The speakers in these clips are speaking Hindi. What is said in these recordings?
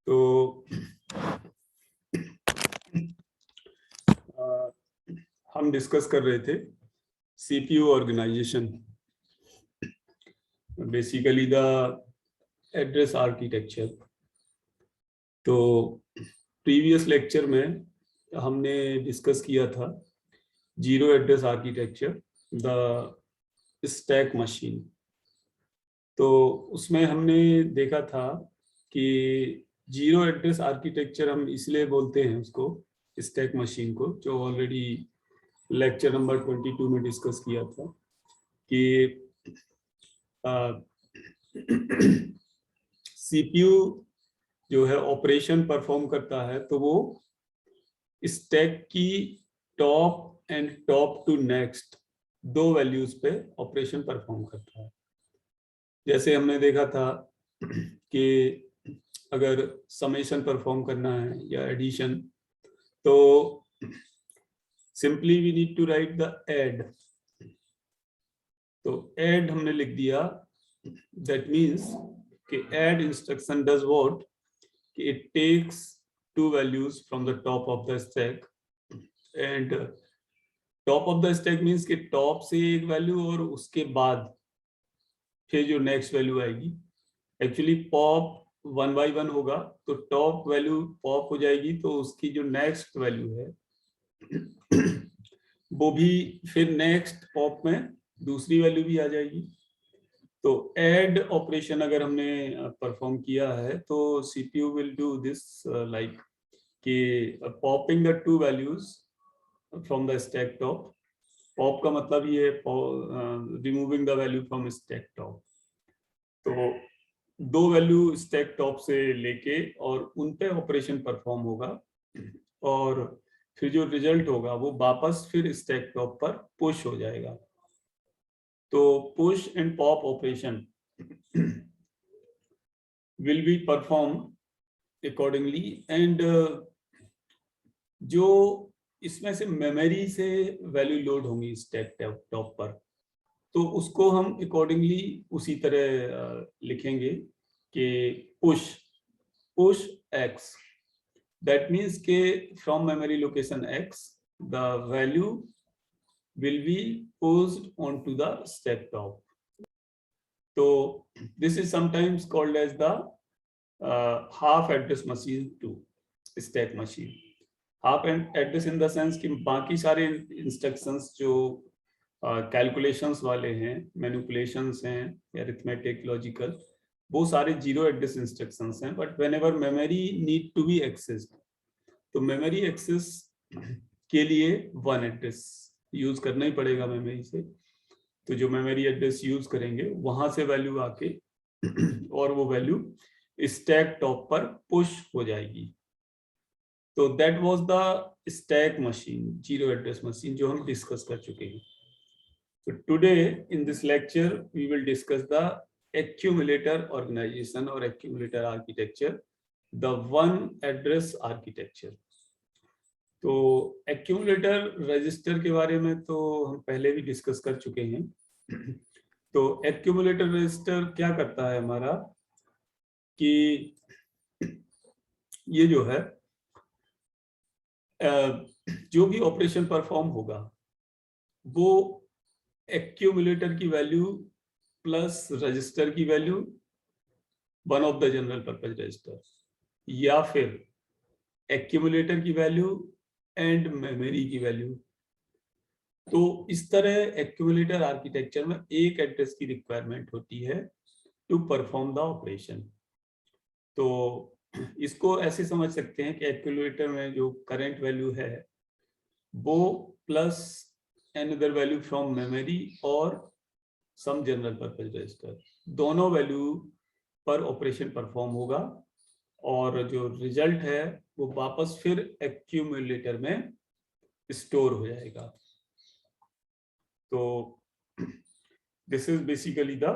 तो हम डिस्कस कर रहे थे CPU organization, basically the address architecture. तो प्रीवियस लेक्चर में हमने डिस्कस किया था zero address architecture, the stack machine. तो उसमें हमने देखा था कि जीरो एड्रेस आर्किटेक्चर हम इसलिए बोलते हैं उसको, स्टैक मशीन को, जो ऑलरेडी लेक्चर नंबर 22 में डिस्कस किया था कि सीपीयू जो है ऑपरेशन परफॉर्म करता है, तो वो स्टैक की top end top to next दो वैल्यूज पे ऑपरेशन परफॉर्म करता है। जैसे हमने देखा था कि अगर समेशन परफॉर्म करना है या एडिशन, तो simply we need to write the add. तो ऐड हमने लिख दिया, दैट मीन्स कि ऐड इंस्ट्रक्शन डज व्हाट, कि it takes two values from the top of the stack, and top of the stack means कि top से एक वैल्यू और उसके बाद फिर जो नेक्स्ट वैल्यू आएगी। एक्चुअली पॉप 1 by 1 होगा, तो टॉप वैल्यू पॉप हो जाएगी, तो उसकी जो नेक्स्ट वैल्यू है वो भी फिर नेक्स्ट पॉप में दूसरी वैल्यू भी आ जाएगी। तो ऐड ऑपरेशन अगर हमने परफॉर्म किया है, तो CPU will do this like कि popping the two values from the stack top. Pop का मतलब ये removing the value from stack top. तो दो वैल्यू स्टैक टॉप से लेके और उन पे ऑपरेशन परफॉर्म होगा, और फिर जो रिजल्ट होगा वो वापस फिर स्टैक टॉप पर पुश हो जाएगा। तो push and pop operation will be perform accordingly, and जो इसमें से मेमोरी से वैल्यू लोड होंगी स्टैक टॉप पर, तो उसको हम अकॉर्डिंगली उसी तरह लिखेंगे कि पुश एक्स। दैट मीन्स के from memory location x the value will be pushed onto the stack top. So this is sometimes called as the half address machine to stack machine. Half address in the sense कि बाकी सारे instructions जो calculations वाले हैं, manipulations हैं, arithmetic, logical, वो सारे zero address instructions हैं, but whenever memory need to be accessed, तो memory access के लिए one address यूज करना ही पड़ेगा मेमोरी से। तो जो मेमोरी एड्रेस यूज करेंगे वहां से वैल्यू आके और वो वैल्यू स्टैक टॉप पर पुश हो जाएगी। तो that was the stack machine, zero address machine, जो हम डिस्कस कर चुके हैं। तो today in this lecture we will discuss the accumulator organisation और accumulator architecture, the one address architecture. तो एक्यूमुलेटर रजिस्टर के बारे में तो हम पहले भी डिस्कस कर चुके हैं। तो एक्यूमुलेटर रजिस्टर क्या करता है हमारा, कि ये जो है जो भी ऑपरेशन परफॉर्म होगा वो एक्यूमुलेटर की वैल्यू प्लस रजिस्टर की value, one of the general purpose register, या फिर एक्यूमुलेटर की वैल्यू एंड मेमोरी की वैल्यू। तो इस तरह एक्यूमुलेटर आर्किटेक्चर में एक एड्रेस की रिक्वायरमेंट होती है टू परफॉर्म द ऑपरेशन। तो इसको ऐसे समझ सकते हैं कि एक्यूमुलेटर में जो करंट वैल्यू है वो plus another value from memory और सम जनरल पर्पज रजिस्टर, दोनों वैल्यू पर ऑपरेशन परफॉर्म होगा, और जो रिजल्ट है वो वापस फिर एक्यूमुलेटर में स्टोर हो जाएगा। तो this is basically the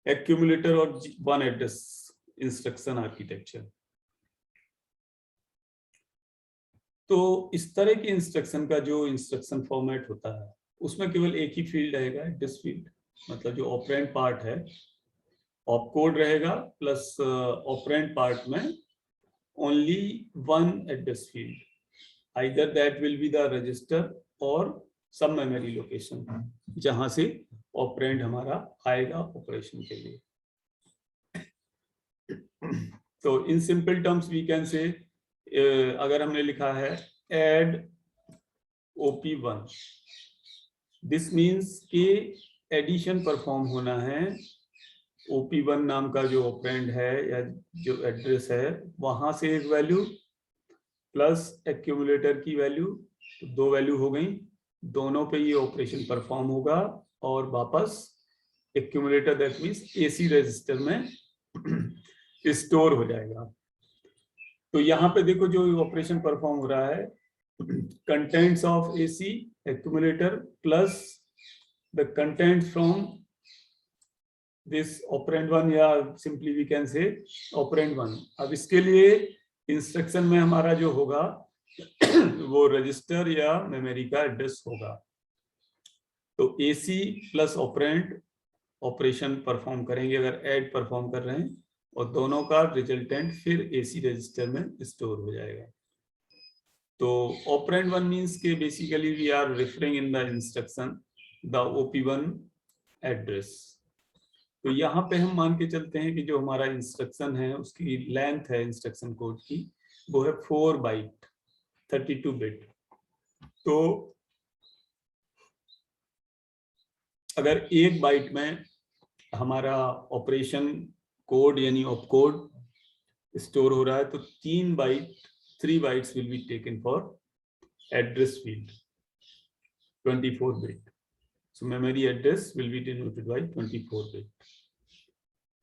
accumulator और वन एड्रेस इंस्ट्रक्शन आर्किटेक्चर। तो इस तरह के इंस्ट्रक्शन का जो इंस्ट्रक्शन फॉर्मेट होता है उसमें केवल एक ही फील्ड आएगा, एड्रेस फील्ड, मतलब जो ऑपरेंड पार्ट है ऑपकोड रहेगा प्लस ऑपरेंड पार्ट में only one address field, either that will be the register और सब मेमोरी लोकेशन जहां से ऑपरेंड हमारा आएगा ऑपरेशन के लिए। तो in simple terms we can say, अगर हमने लिखा है ऐड OP1, दिस मीन्स कि एडिशन परफॉर्म होना है। OP1 नाम का जो ऑपरेंड है या जो एड्रेस है वहां से एक वैल्यू प्लस एक्यूमुलेटर की वैल्यू, तो दो वैल्यू हो गई, दोनों पे ये ऑपरेशन परफॉर्म होगा और वापस accumulator that means AC register में स्टोर हो जाएगा। तो यहाँ पे देखो जो ऑपरेशन परफॉर्म हो रहा है, contents of AC accumulator plus the content from this operand 1 या simply we can say operand 1। अब इसके लिए इंस्ट्रक्शन में हमारा जो होगा वो रजिस्टर या मेमोरी का एड्रेस होगा। तो AC plus operand operation perform करेंगे अगर ऐड परफॉर्म कर रहे हैं, और दोनों का रिजल्टेंट फिर AC रजिस्टर में स्टोर हो जाएगा। तो ऑपरेंड 1 मींस के basically we are referring in the instruction the OP1 address. तो यहाँ पे हम मान के चलते हैं कि जो हमारा इंस्ट्रक्शन है उसकी लेंथ है इंस्ट्रक्शन कोड की वो है 4 बाइट 32 बिट। तो अगर एक बाइट में हमारा ऑपरेशन कोड यानी ऑपकोड स्टोर हो रहा है तो 3 bytes will be taken for address field 24 bit. So memory address will be denoted by 24 bit.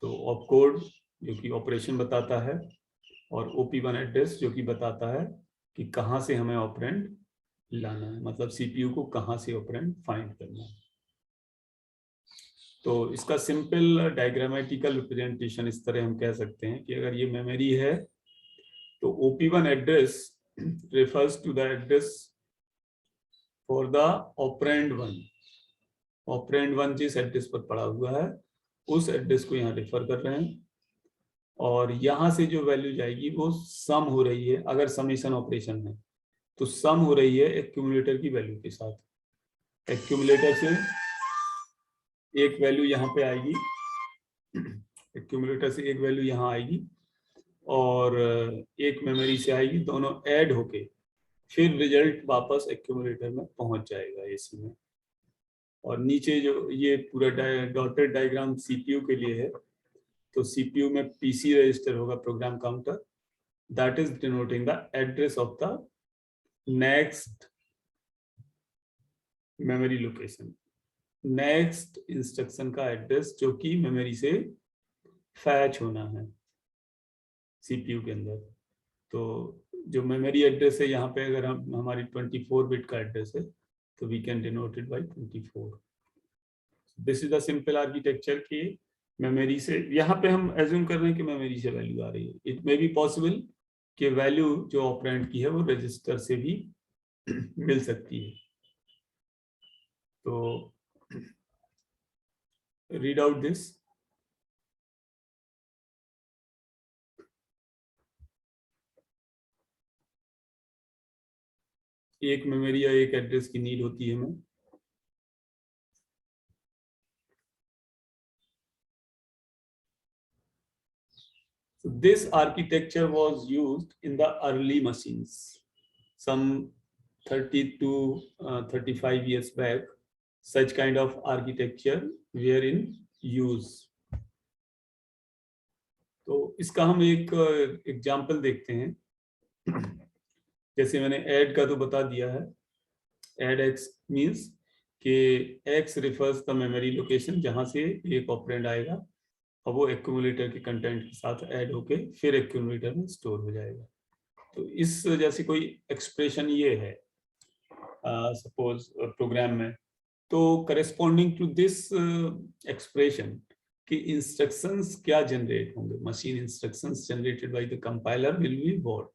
तो ऑपकोड जो कि ऑपरेशन बताता है और OP1 एड्रेस जो कि बताता है कि कहाँ से हमें ऑपरेंड लाना है, मतलब CPU को कहाँ से ऑपरेंड फाइंड करना है। तो इसका सिंपल डायग्रामेटिकल रिप्रेजेंटेशन इस तरह हम कह सकते हैं कि अगर ये मेमोरी है तो OP1 address refers to the address for the operand 1। Operand 1 जिस एड्रेस पर पड़ा हुआ है उस एड्रेस को यहाँ रेफर कर रहे हैं, और यहाँ से जो वैल्यू जाएगी वो सम हो रही है। अगर समेशन ऑपरेशन है तो सम हो रही है एक्यूमुलेटर की वैल्यू के साथ। एक्यूमुलेटर से एक वैल्यू यहाँ पे आएगी, एक्यूमुलेटर से एक वैल्यू यहाँ आएगी और एक मेमोरी से आएगी, दोनों ऐड होके फिर रिजल्ट वापस एक्यूमुलेटर में पहुंच जाएगा AC में। और नीचे जो ये पूरा डॉटेड डायग्राम CPU के लिए है, तो CPU में PC रजिस्टर होगा, program counter, that is denoting the address of the next memory location, next instruction का एड्रेस जो कि मेमोरी से फैच होना है CPU के अंदर। तो जो मेमोरी एड्रेस है यहाँ पे अगर हम हमारी 24 बिट का एड्रेस है तो we can denote it by 24। This is the simple architecture की मेमोरी से, यहाँ पे हम एज्यूम कर रहे हैं कि मेमोरी से वैल्यू आ रही है। इट मे बी पॉसिबल कि वैल्यू जो ऑपरेंड की है वो रजिस्टर से भी मिल सकती है। तो रीड आउट दिस। एक मेमोरी या एक एड्रेस की नीड होती है हमें। So this architecture was used in the early machines, some 30 to 35 years back. Such kind of architecture were in use. तो इसका हम एक एग्जाम्पल देखते हैं। जैसे मैंने ऐड का तो बता दिया है, ऐड x मीन्स कि x refers the memory location जहां से एक ऑपरेंड आएगा और वो एक्यूमुलेटर के कंटेंट के साथ ऐड होके फिर एक्यूमुलेटर में स्टोर हो जाएगा। तो इस जैसे कोई एक्सप्रेशन ये है सपोज प्रोग्राम में, तो करेस्पॉन्डिंग टू दिस एक्सप्रेशन कि इंस्ट्रक्शंस क्या जनरेट होंगे, machine instructions generated by the compiler will be what.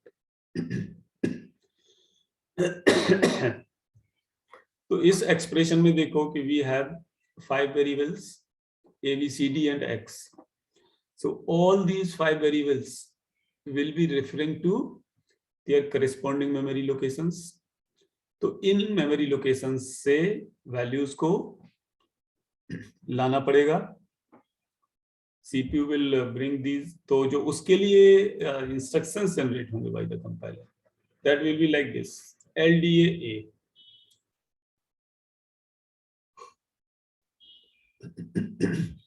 तो इस एक्सप्रेशन में देखो कि we have 5 variables A B C D and X। So all these 5 variables will be referring to their corresponding memory locations. तो इन मेमोरी लोकेशंस से वैल्यूज को लाना पड़ेगा. CPU will bring these. तो जो उसके लिए इंस्ट्रक्शंस जनरेट होंगे bye the compiler, that will be like this: LDA A.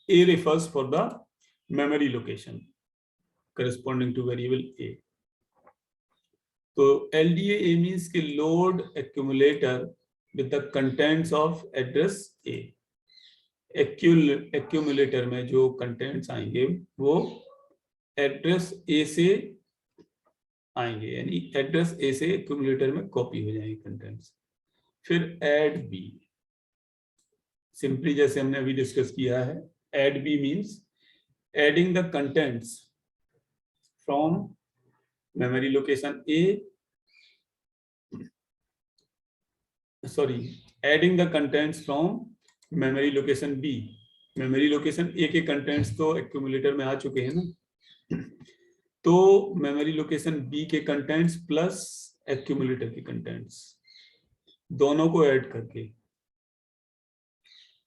A refers for the memory location corresponding to variable A. तो LDA A means कि load accumulator with the contents of address A. accumulator में जो contents आएंगे वो address A से आएंगे, यानी address A से accumulator में copy हो जाएंगे contents. फिर add B, सिंपली जैसे हमने अभी डिस्कस किया है, add B means adding the contents from memory location A, adding the contents from memory location B. memory location A के contents तो accumulator में आ चुके हैं ना, तो memory location B के contents plus accumulator के contents दोनों को ऐड करके,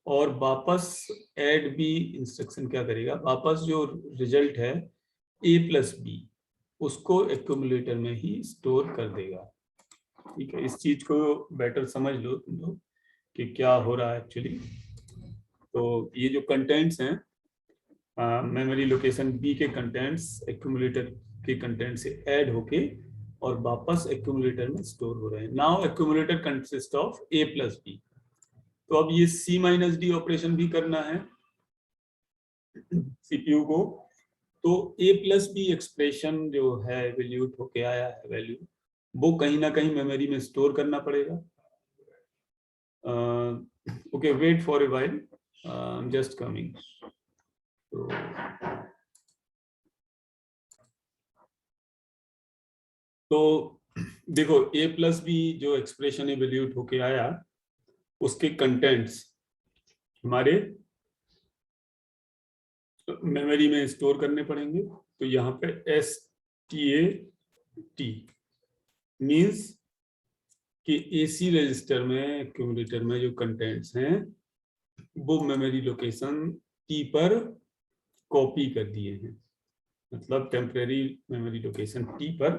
और वापस add B इंस्ट्रक्शन क्या करेगा, वापस जो रिजल्ट है A प्लस B उसको एक्यूमुलेटर में ही स्टोर कर देगा. ठीक है, इस चीज को बेटर समझ लो तुम लोग कि क्या हो रहा है एक्चुअली. तो ये जो कंटेंट्स हैं मेमोरी लोकेशन B के कंटेंट्स एक्यूमुलेटर के कंटेंट से ऐड होके और वापस एक्यूमुलेटर में स्टोर हो रहे हैं. Now accumulator consist of A plus B. तो अब ये C माइनस D ऑपरेशन भी करना है CPU को. तो A प्लस बी एक्सप्रेशन जो है वैल्यूट होके आया है वैल्यू, वो कहीं ना कहीं मेमोरी में स्टोर करना पड़ेगा. Okay, wait for a while, just coming. तो देखो A प्लस बी जो एक्सप्रेशन वैल्यूट होके आया उसके कंटेंट्स हमारे मेमोरी में स्टोर करने पड़ेंगे. तो यहाँ पे STAT मीन्स कि AC रजिस्टर में एक्यूमुलेटर में जो कंटेंट्स हैं वो मेमोरी लोकेशन T पर कॉपी कर दिए हैं, मतलब टेम्परेरी मेमोरी लोकेशन T पर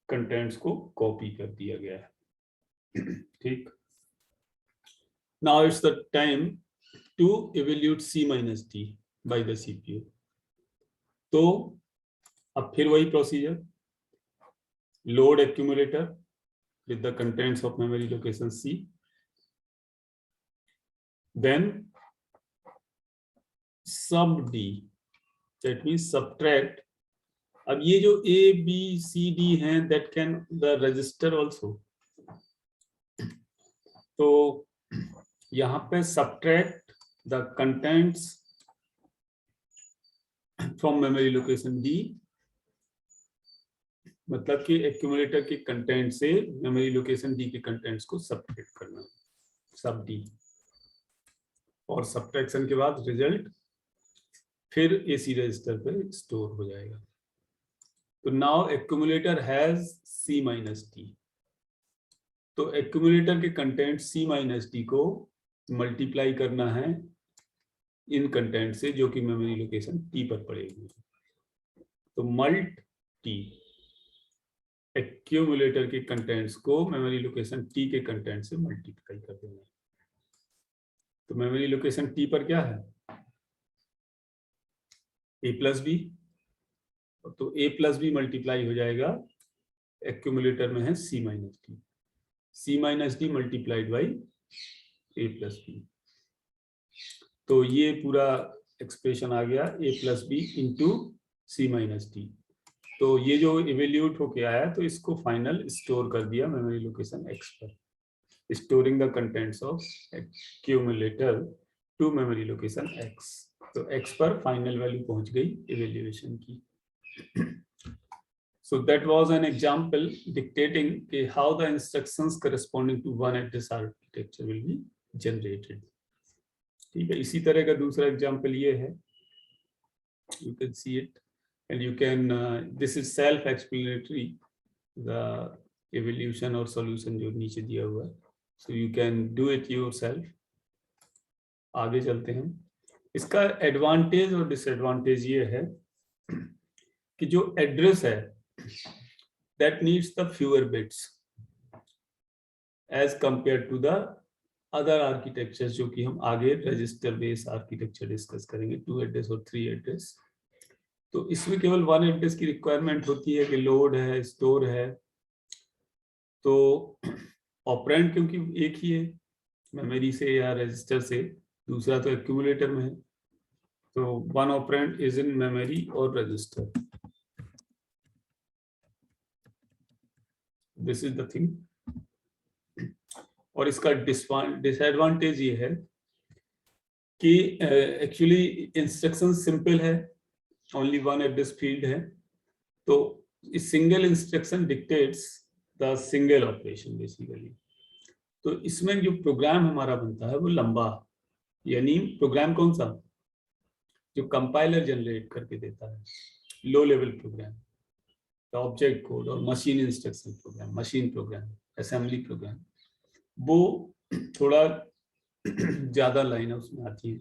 कंटेंट्स को कॉपी कर दिया गया है. ठीक, now it's the time to evaluate C minus D by the CPU. तो अब फिर वही procedure, load accumulator with the contents of memory location C, then sub D, that means subtract. अब ये जो A B C D हैं that can the register also. तो यहाँ पे subtract the contents from memory location D, मतलब कि एक्यूमुलेटर के कंटेंट से मेमोरी लोकेशन D के कंटेंट्स को सब्ट्रैक्ट करना, सब D, और सब्ट्रैक्शन के बाद रिजल्ट फिर AC रजिस्टर पे स्टोर हो जाएगा. तो now accumulator has C minus D. तो एक्यूमुलेटर के कंटेंट C माइनस D को मल्टीप्लाई करना है इन कंटेंट से जो कि मेमोरी लोकेशन T पर पड़ेगी. तो मल्ट T, एक्यूमुलेटर के कंटेंट्स को मेमोरी लोकेशन T के कंटेंट से मल्टीप्लाई कर देना. तो मेमोरी लोकेशन T पर क्या है, A प्लस बी. तो A प्लस बी मल्टीप्लाई हो जाएगा, एक्यूमुलेटर में है C minus D. C minus D multiplied by A plus B. तो ये पूरा एक्सप्रेशन आ गया A plus B into C minus D. तो ये जो इवेल्यूट होके आया तो इसको फाइनल स्टोर कर दिया मेमोरी लोकेशन X पर, storing the contents of accumulator to memory location X. तो X पर फाइनल वैल्यू पहुंच गई इवेल्युएशन की. So that was an example dictating how the instructions corresponding to one address architecture will be generated. ठीक है, इसी तरह का दूसरा एग्जाम्पल ये है You can see it, and you can this is self explanatory, the evolution और solution जो नीचे दिया हुआ है, so you can do it yourself. आगे चलते हैं. इसका एडवांटेज और डिसएडवांटेज ये है कि जो एड्रेस है that needs the fewer bits as compared to the other architectures जो कि हम आगे रजिस्टर बेस आर्किटेक्चर डिस्कस करेंगे, 2 एड्रेस और 3 एड्रेस. तो इसमें केवल 1 एड्रेस की रिक्वायरमेंट होती है कि लोड है, स्टोर है. तो ऑपरेंड क्योंकि एक ही है, मेमोरी से या रजिस्टर से, दूसरा तो एक्यूमुलेटर में है, तो 1 ऑपरेंड इज इन मेमोरी और register. This is the thing. और इसका डिसएडवांटेज ये है कि एक्चुअली इंस्ट्रक्शन सिंपल है, ओनली 1 एड्रेस फील्ड है, तो इस single instruction dictates the single operation basically. तो इसमें जो प्रोग्राम हमारा बनता है वो लंबा, यानी प्रोग्राम कौन सा, जो कंपाइलर जनरेट करके देता है, low level program, object code और machine instruction program, machine program, assembly program, वो थोड़ा ज्यादा लाइन उसमें आती है.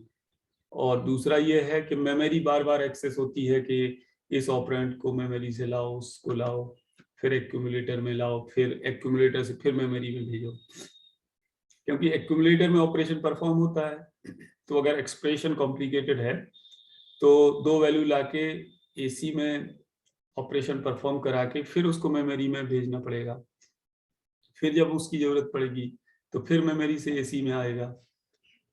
और दूसरा ये है कि मेमोरी बार बार एक्सेस होती है कि इस ऑपरेंड को मेमोरी से लाओ, उसको लाओ, फिर एक्यूमुलेटर में लाओ, फिर एक्यूमुलेटर से फिर मेमोरी में भेजो, क्योंकि एक्यूमुलेटर में ऑपरेशन परफॉर्म होता है. तो अगर एक्सप्रेशन कॉम्प्लिकेटेड है तो 2 वैल्यू लाके एसी में ऑपरेशन परफॉर्म करा के फिर उसको मेमोरी में भेजना पड़ेगा. फिर जब उसकी जरूरत पड़ेगी तो फिर मेमोरी से एसी में आएगा,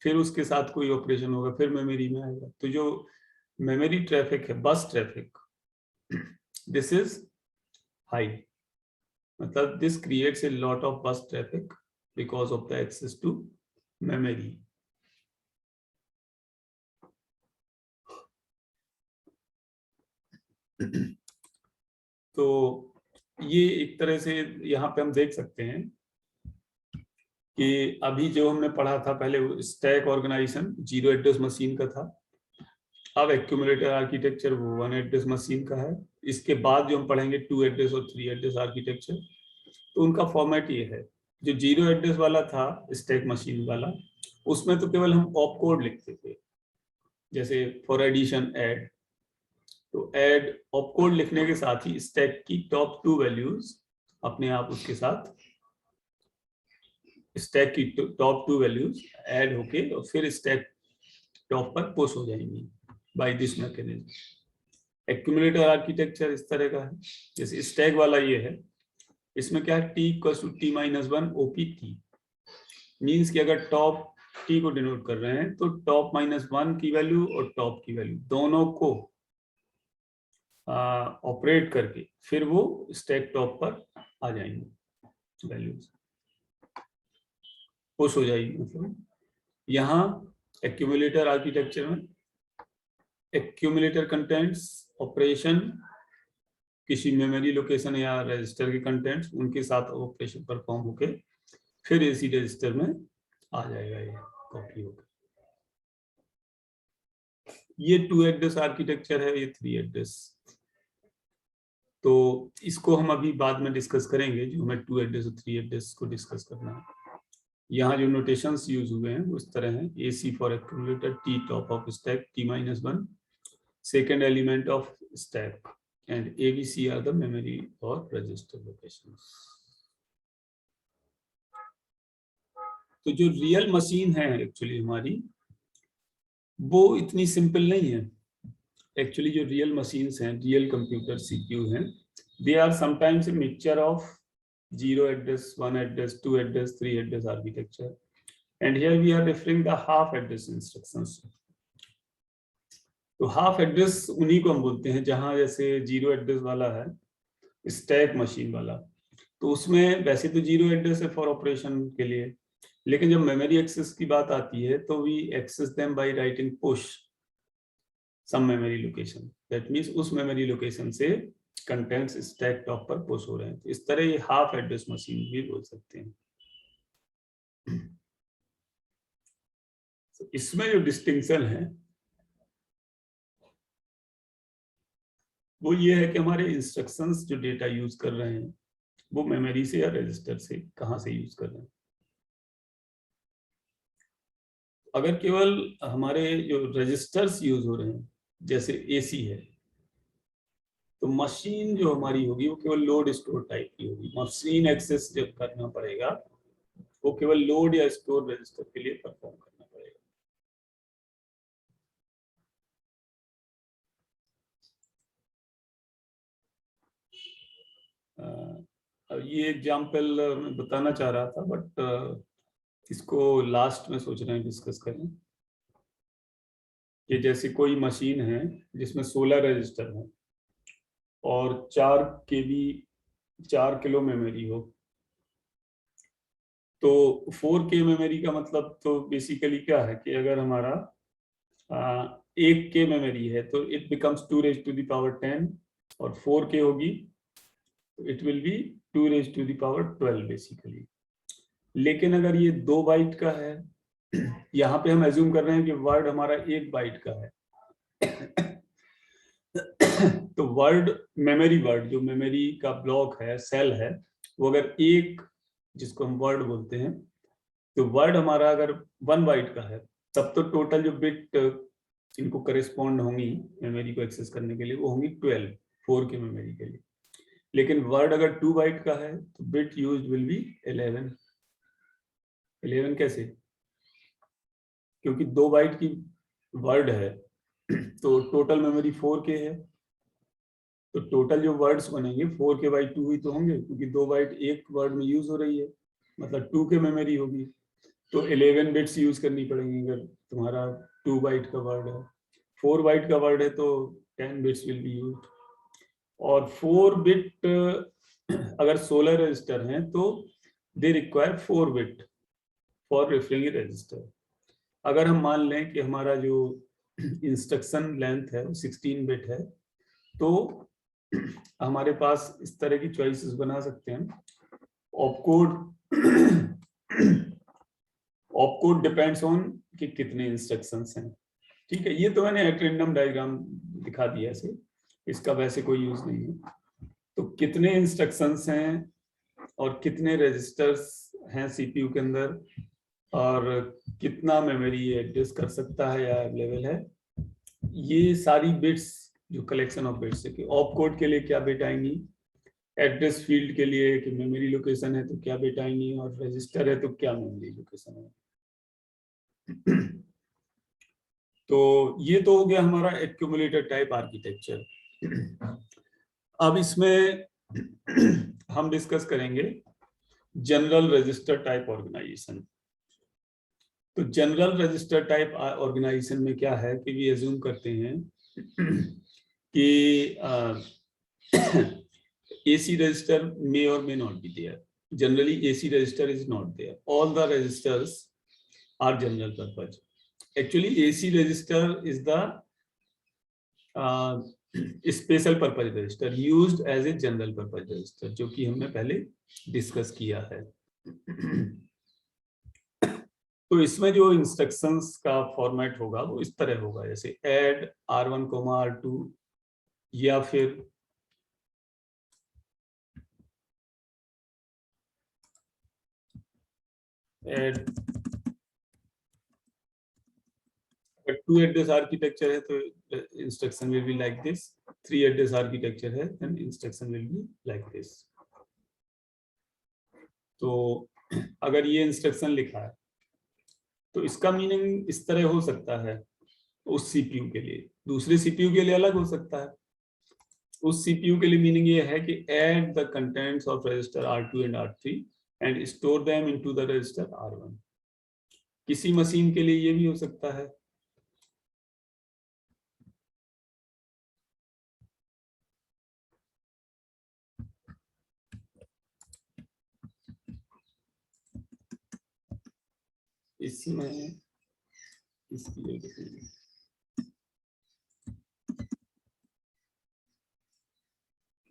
फिर उसके साथ कोई ऑपरेशन होगा, फिर मेमोरी में आएगा. तो जो मेमोरी ट्रैफिक है, bus traffic, this is high, मतलब this creates a lot of bus traffic because of the access to memory. तो ये एक तरह से यहाँ पे हम देख सकते हैं कि अभी जो हमने पढ़ा था पहले स्टैक ऑर्गेनाइजेशन 0 एड्रेस मशीन का था, अब एक्यूमुलेटर आर्किटेक्चर वो 1 एड्रेस मशीन का है. इसके बाद जो हम पढ़ेंगे 2 एड्रेस और 3 एड्रेस आर्किटेक्चर, तो उनका फॉर्मेट ये है. जो 0 एड्रेस वाला था स्टैक मशीन वाला, उसमें तो केवल हम ऑप कोड लिखते थे, जैसे फॉर एडिशन ऐड. तो ऐड ऑप कोड लिखने के साथ ही स्टैक की टॉप 2 वैल्यूज अपने आप उसके साथ, स्टैक की टॉप 2 वैल्यूज ऐड होके और फिर स्टैक टॉप पर पुश हो जाएंगी by this mechanism. Accumulator architecture इस तरह का है, जैसे स्टैक वाला ये है, इसमें क्या है, t equals to t-1 OP-T, means कि अगर टॉप t को डिनोट कर रहे हैं तो टॉप -1 की वैल्यू और टॉप की वैल्यू दोनों को ऑपरेट करके फिर वो स्टैक टॉप पर आ जाएंगे, वैल्यूज पुश हो जाएगी. मतलब यहाँ एक्यूमुलेटर आर्किटेक्चर में एक्यूमुलेटर कंटेंट्स ऑपरेशन किसी मेमोरी लोकेशन या रजिस्टर के कंटेंट्स, उनके साथ ऑपरेशन परफॉर्म होके फिर एसी रजिस्टर में आ जाएगा, ये कॉपी होकर. ये 2 एड्रेस आर्किटेक्चर है, ये 3 एड्रेस. तो इसको हम अभी बाद में डिस्कस करेंगे, जो हमें 2 एड्रेस और 3 एड्रेस को डिस्कस करना है. यहाँ जो नोटेशंस यूज हुए हैं वो इस तरह हैं: AC for accumulator, T top of stack, T-1 second element of stack, and ABC are the memory or register locations. तो जो रियल मशीन है एक्चुअली हमारी, वो इतनी सिंपल नहीं है. एक्चुअली जो रियल मशीन्स हैं, रियल कंप्यूटर CPU हैं, they are sometimes a mixture of 0 address, 1 address, 2 address, 3 address architecture, and here we are referring the half address instructions. तो हाफ एड्रेस उन्हीं को हम बोलते हैं, जहां जैसे 0 एड्रेस वाला है स्टैक मशीन वाला, तो उसमें वैसे तो 0 एड्रेस है फॉर ऑपरेशन के लिए, लेकिन जब मेमोरी एक्सेस की बात आती है तो we access them by writing push some memory location. That means उस मेमोरी लोकेशन से कंटेंट्स स्टैक टॉप पर पुश हो रहे हैं. तो इस तरह ये हाफ एड्रेस मशीन भी बोल सकते हैं. तो इसमें जो डिस्टिंक्शन है वो ये है कि हमारे इंस्ट्रक्शंस जो डेटा यूज कर रहे हैं वो मेमोरी से या रजिस्टर से कहाँ से यूज कर रहे हैं। अगर केवल हमारे जो रजिस्टर्स यूज हो रहे हैं, जैसे एसी है, तो मशीन जो हमारी होगी वो केवल लोड स्टोर टाइप की होगी। मशीन एक्सेस जब करना पड़ेगा वो केवल लोड या स्टोर रजिस्टर के लिए परफॉर्म करना पड़ेगा। ये एग्जाम्पल मैं बताना चाह रहा था, बट इसको लास्ट में सोच रहे हैं डिस्कस करें। कि जैसे कोई मशीन है जिसमें 16 रजिस्टर हैं और 4 किलो मेमोरी हो, तो 4K मेमोरी का मतलब तो बेसिकली क्या है कि अगर हमारा 1K मेमोरी है तो इट बिकम्स 2⁻10, और 4K होगी तो इट विल बी 2⁻12 बेसिकली। लेकिन अगर ये 2 बाइट का है, यहाँ पे हम एज्यूम कर रहे हैं कि वर्ड हमारा 1 बाइट का है, तो वर्ड मेमोरी, वर्ड जो मेमोरी का ब्लॉक है, सेल है, वो अगर एक, जिसको हम वर्ड बोलते हैं, तो वर्ड हमारा अगर 1 बाइट का है, तब तो टोटल जो बिट इनको करेस्पॉन्ड होंगी मेमोरी को एक्सेस करने के लिए वो होंगी 12 4K मेमोरी के लिए। लेकिन वर्ड अगर 2 बाइट का है तो बिट यूज्ड विल बी 11। 11 कैसे? क्योंकि 2 बाइट की वर्ड है तो टोटल मेमोरी 4K है, तो टोटल जो वर्ड्स बनेंगे 4K/2 ही तो होंगे, क्योंकि 2 बाइट एक वर्ड में यूज हो रही है, मतलब 2K मेमोरी होगी। तो 11 बिट्स यूज करनी पड़ेंगी अगर तुम्हारा 2 बाइट का वर्ड है। 4 बाइट का वर्ड है तो 10 बिट्स विल बी यूज्ड। और 4 बिट अगर 16 रजिस्टर हैं तो they require 4 bit for referring register. अगर हम मान लें कि हमारा जो इंस्ट्रक्शन लेंथ है वो 16 बिट है, तो हमारे पास इस तरह की चॉइसेस बना सकते हैं। ऑपकोड ऑपकोड डिपेंड्स ऑन कि कितने इंस्ट्रक्शंस हैं। ठीक है, ये तो मैंने एक रैंडम डायग्राम दिखा दिया ऐसे, इसका वैसे कोई यूज नहीं है। तो कितने इंस्ट्रक्शंस हैं और कितने रजिस्टर्स हैं सीपीयू के अंदर, और कितना मेमोरी एड्रेस कर सकता है या अवेलेबल है, ये सारी बिट्स जो कलेक्शन ऑफ बिट्स है कि ऑप कोड के लिए क्या बिट आएंगी, एड्रेस फील्ड के लिए कि मेमोरी लोकेशन है तो क्या बिट आएंगी, और रजिस्टर है तो क्या मेमोरी लोकेशन है। तो ये तो हो गया हमारा एक्यूमुलेटर टाइप आर्किटेक्चर। अब इसमें हम डिस्कस करेंगे जनरल रजिस्टर टाइप ऑर्गेनाइजेशन। तो जनरल रजिस्टर टाइप ऑर्गेनाइजेशन में क्या है कि वी एज्यूम करते हैं कि AC register may or may not be there. Generally, AC register is not there. All the registers are general purpose. Actually, AC register is the special purpose register used as a general purpose register, जो कि हमने पहले डिस्कस किया है। तो इसमें जो इंस्ट्रक्शंस का फॉर्मेट होगा वो इस तरह होगा, जैसे add R1, R2, या फिर add 2 एड्रेस आर्किटेक्चर है तो instruction will be like this, 3 address architecture है then instruction will be like this. तो अगर ये इंस्ट्रक्शन लिखा है तो इसका मीनिंग इस तरह हो सकता है उस सीपीयू के लिए, दूसरे सीपीयू के लिए अलग हो सकता है। उस सीपीयू के लिए मीनिंग ये है कि add the contents of register R2 and R3 and store them into the register R1। किसी मशीन के लिए ये भी हो सकता है। इसमें इसकी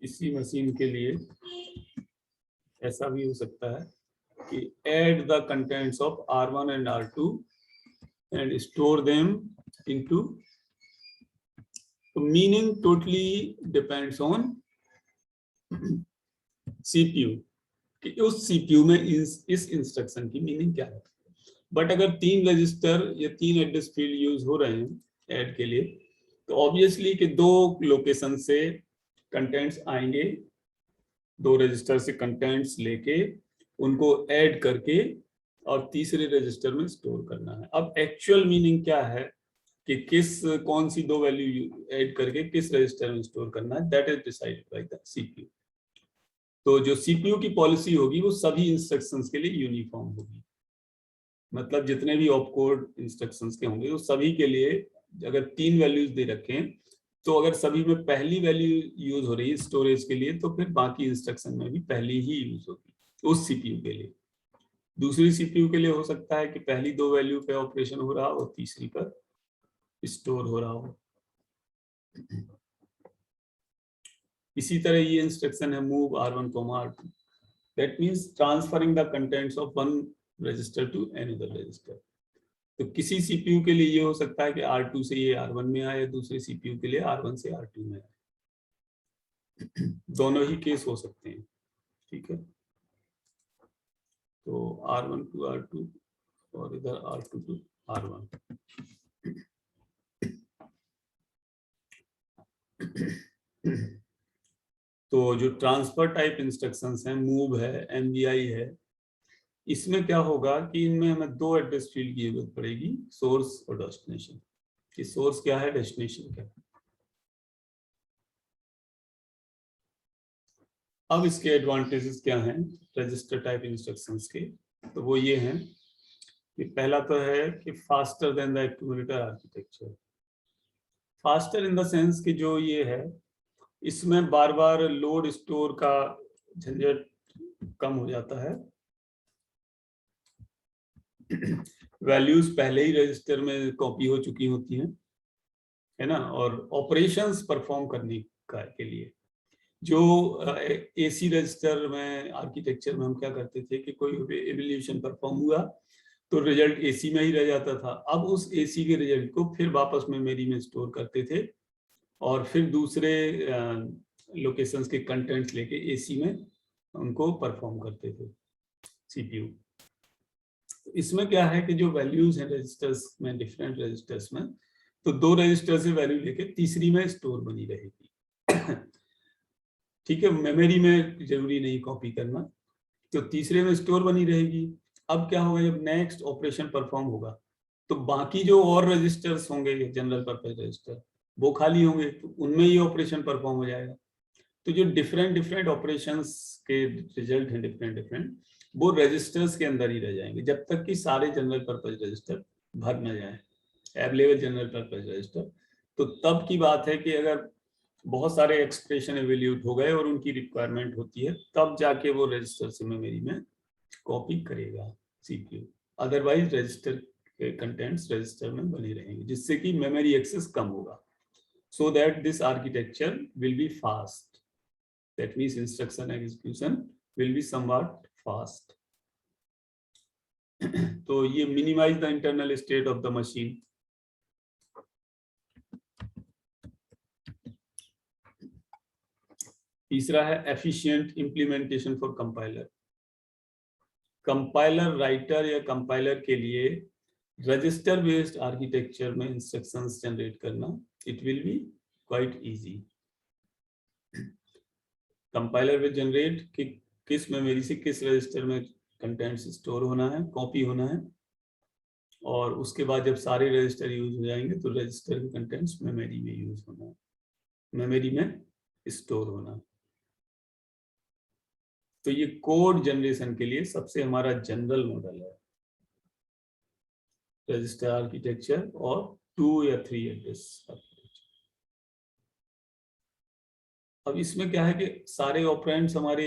इसी मशीन के लिए ऐसा भी हो सकता है कि add the contents of R1 and R2 and store them into, तो meaning totally depends on CPU कि उस सीपीयू में इस इंस्ट्रक्शन की मीनिंग क्या है। बट अगर 3 रजिस्टर या 3 एड्रेस फील्ड यूज हो रहे हैं ऐड के लिए, तो ऑब्वियसली कि 2 लोकेशन से कंटेंट्स आएंगे, 2 रजिस्टर से कंटेंट्स लेके उनको ऐड करके और तीसरे रजिस्टर में स्टोर करना है। अब एक्चुअल मीनिंग क्या है कि कौन सी 2 वैल्यू ऐड करके किस रजिस्टर में स्टोर करना है, that is decided by the CPU. तो जो सीपीयू की पॉलिसी होगी वो सभी इंस्ट्रक्शंस के लिए यूनिफॉर्म होगी, मतलब जितने भी ऑपकोड इंस्ट्रक्शंस के होंगे वो सभी के लिए अगर 3 वैल्यूज दे रखें, तो अगर सभी में पहली वैल्यू यूज हो रही है स्टोरेज के लिए, तो फिर बाकी इंस्ट्रक्शन में भी पहली ही यूज होगी उस सीपीयू के लिए। दूसरी सीपीयू के लिए हो सकता है कि पहली 2 वैल्यू पे ऑपरेशन हो रहा हो और तीसरी पर स्टोर हो रहा हो। इसी तरह ये इंस्ट्रक्शन है move R1, R2, that means transferring the contents of one register to another register. तो किसी सीपीयू के लिए ये हो सकता है कि R2 से ये R1 में आए, दूसरे सीपीयू के लिए R1 से R2 में आए। दोनों ही केस हो सकते हैं, ठीक है। तो R1 टू R2 और इधर R2 टू R1। तो जो ट्रांसफर टाइप इंस्ट्रक्शंस हैं, मूव है, MVI है, इसमें क्या होगा कि इनमें हमें 2 एड्रेस फील्ड की जरूरत पड़ेगी, सोर्स और डेस्टिनेशन। कि सोर्स क्या है, डेस्टिनेशन क्या है। अब इसके एडवांटेजेस क्या हैं रजिस्टर टाइप इंस्ट्रक्शंस के, तो वो ये हैं कि पहला तो है कि faster than the accumulator architecture. Faster in the sense कि जो ये है इसमें बार बार लोड स्टोर का झंझट कम हो जाता है। वैल्यूज पहले ही रजिस्टर में कॉपी हो चुकी होती हैं, है ना। और ऑपरेशंस परफॉर्म करने का के लिए जो एसी रजिस्टर में आर्किटेक्चर में हम क्या करते थे कि कोई एवोल्यूशन परफॉर्म हुआ तो रिजल्ट एसी में ही रह जाता था। अब उस एसी के रिजल्ट को फिर वापस मेमोरी में स्टोर करते थे और फिर दूसरे लोकेशंस के कंटेंट्स लेके एसी में उनको परफॉर्म करते थे सीपीयू। इसमें क्या है कि जो वैल्यूज हैं रजिस्टर्स में, डिफरेंट रजिस्टर्स में, तो 2 रजिस्टर से वैल्यू लेके तीसरी में स्टोर बनी रहेगी। ठीक है, मेमोरी में जरूरी नहीं कॉपी करना, तो तीसरे में स्टोर बनी रहेगी। अब क्या होगा, जब नेक्स्ट ऑपरेशन परफॉर्म होगा तो बाकी जो और रजिस्टर्स होंगे जनरल पर्पस रजिस्टर वो खाली होंगे, तो उनमें ये ऑपरेशन परफॉर्म हो जाएगा। तो जो डिफरेंट डिफरेंट ऑपरेशंस के रिजल्ट हैं डिफरेंट वो रजिस्टर्स के अंदर ही रह जाएंगे जब तक कि सारे जनरल पर्पस रजिस्टर भर न जाए, अवेलेबल जनरल पर्पस रजिस्टर। तो तब की बात है कि अगर बहुत सारे एक्सप्रेशन एवेल्यूट हो गए और उनकी रिक्वायरमेंट होती है, तब जाके वो रजिस्टर से मेमोरी में कॉपी करेगा सीपीयू। अदरवाइज रजिस्टर के कंटेंट्स रजिस्टर में बने रहेंगे, जिससे कि मेमोरी एक्सेस कम होगा, so that this architecture will be fast. That means instruction execution will be somewhat fast. तो ये minimize the internal state of the machine. तीसरा है efficient implementation for compiler. Compiler writer या कंपाइलर के लिए रजिस्टर बेस्ड आर्किटेक्चर में इंस्ट्रक्शंस जनरेट करना it will be quite easy. Compiler will generate कि किस मेमोरी से किस रजिस्टर में कंटेंट्स स्टोर होना है, कॉपी होना है, और उसके बाद जब सारे रजिस्टर यूज हो जाएंगे तो रजिस्टर के कंटेंट्स मेमोरी में यूज होना है, मेमोरी में स्टोर होना। तो ये कोड जनरेशन के लिए सबसे हमारा जनरल मॉडल है रजिस्टर आर्किटेक्चर और 2 या 3 एड्रेस आर्किटेक्चर। अब इसमें क्या है कि सारे ऑपरेंड्स हमारे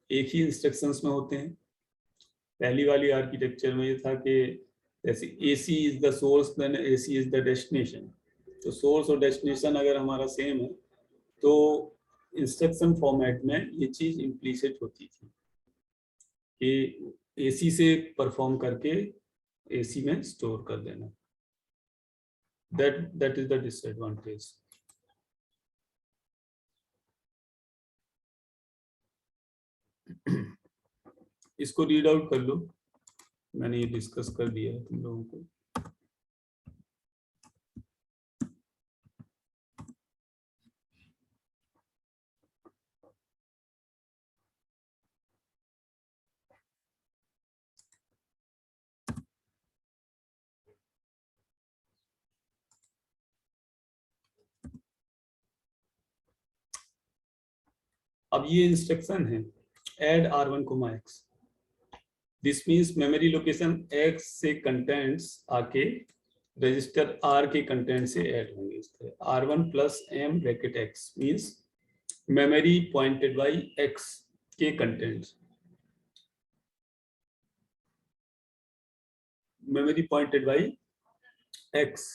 एक ही इंस्ट्रक्शंस में होते हैं। पहली वाली आर्किटेक्चर में ये था कि जैसे AC is the source then AC is the destination. तो सोर्स और डेस्टिनेशन अगर हमारा सेम है तो इंस्ट्रक्शन फॉर्मेट में ये चीज इम्प्लीसिट होती थी कि AC से परफॉर्म करके AC में स्टोर कर देना। That is the disadvantage. इसको रीड आउट कर लो, मैंने ये डिस्कस कर दिया है तुम लोगों को। अब ये इंस्ट्रक्शन है add R1, X। This means memory location X से कंटेंट्स आके रजिस्टर R के कंटेंट से ऐड होंगे। इस तरह R1 plus M bracket X means memory pointed by X के contents, memory pointed by X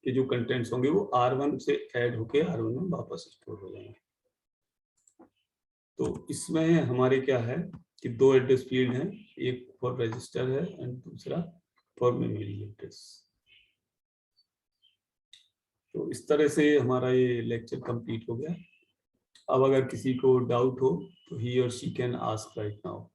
के जो कंटेंट्स होंगे वो R1 से ऐड होके R1 में वापस स्टोर हो जाएंगे। तो इसमें हमारे क्या है कि दो एड्रेस फील्ड हैं, एक फॉर रजिस्टर है एंड दूसरा फॉर मेमोरी एड्रेस। तो इस तरह से हमारा ये लेक्चर कंप्लीट हो गया। अब अगर किसी को डाउट हो तो ही और she can ask right now.